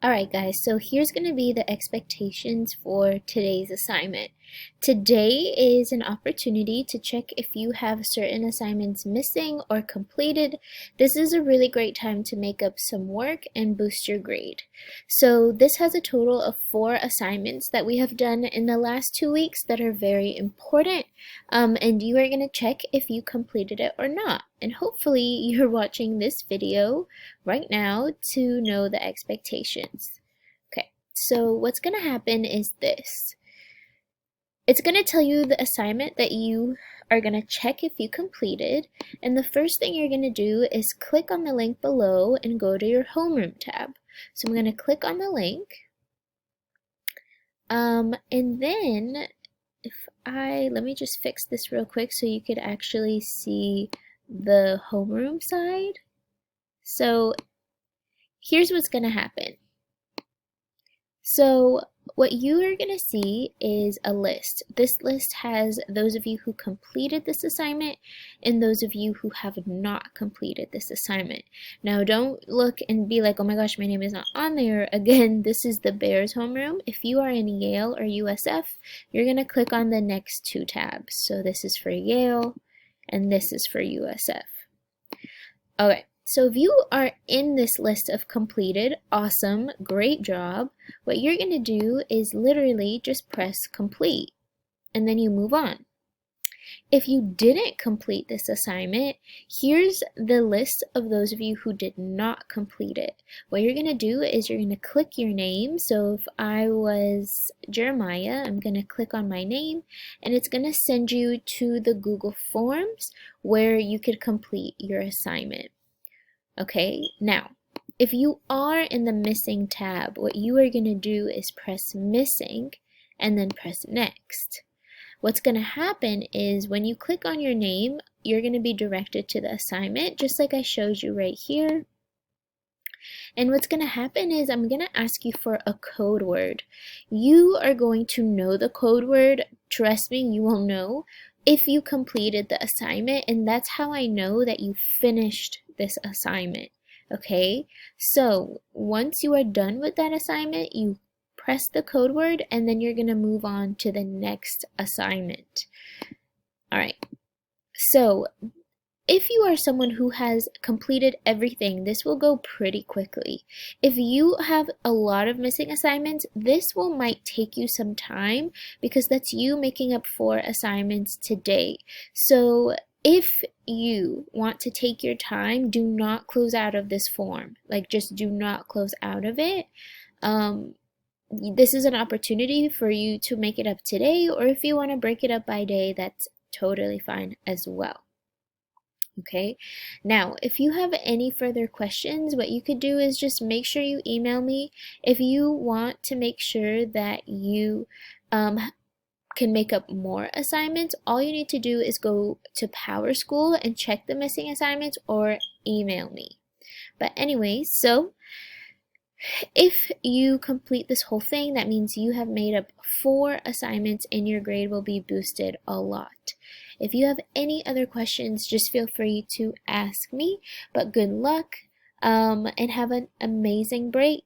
Alright guys, so here's going to be the expectations for today's assignment. Today is an opportunity to check if you have certain assignments missing or completed. This is a really great time to make up some work and boost your grade. So this has a total of 4 assignments that we have done in the last 2 weeks that are very important, and you are going to check if you completed it or not. And hopefully you're watching this video right now to know the expectations. Okay, so what's going to happen is this. It's going to tell you the assignment that you are going to check if you completed, and the first thing you're going to do is click on the link below and go to your Homeroom tab. So I'm going to click on the link, and then let me just fix this real quick so you could actually see the Homeroom side. So here's what's going to happen. So what you are going to see is a list. This list has those of you who completed this assignment and those of you who have not completed this assignment. Now don't look and be like, oh my gosh, my name is not on there. Again, this is the Bears homeroom. If you are in Yale or USF, you're going to click on the next 2 tabs. So this is for Yale and this is for USF. Okay. So if you are in this list of completed, awesome, great job, what you're going to do is literally just press complete, and then you move on. If you didn't complete this assignment, here's the list of those of you who did not complete it. What you're going to do is you're going to click your name. So if I was Jeremiah, I'm going to click on my name, and it's going to send you to the Google Forms where you could complete your assignment. Okay, now, if you are in the missing tab, what you are going to do is press missing and then press next. What's going to happen is when you click on your name, you're going to be directed to the assignment, just like I showed you right here. And what's going to happen is I'm going to ask you for a code word. You are going to know the code word. Trust me, you will know if you completed the assignment, and that's how I know that you finished this assignment. Okay, so once you are done with that assignment, you press the code word and then you're going to move on to the next assignment. Alright, so if you are someone who has completed everything, this will go pretty quickly. If you have a lot of missing assignments, this might take you some time because that's you making up 4 assignments today. So if you want to take your time, do not close out of this form. Like, just do not close out of it. This is an opportunity for you to make it up today, or if you want to break it up by day, that's totally fine as well. Okay, now if you have any further questions, what you could do is just make sure you email me. If you want to make sure that you can make up more assignments, all you need to do is go to PowerSchool and check the missing assignments or email me. But anyway, so if you complete this whole thing, that means you have made up 4 assignments and your grade will be boosted a lot. If you have any other questions, just feel free to ask me, but good luck and have an amazing break.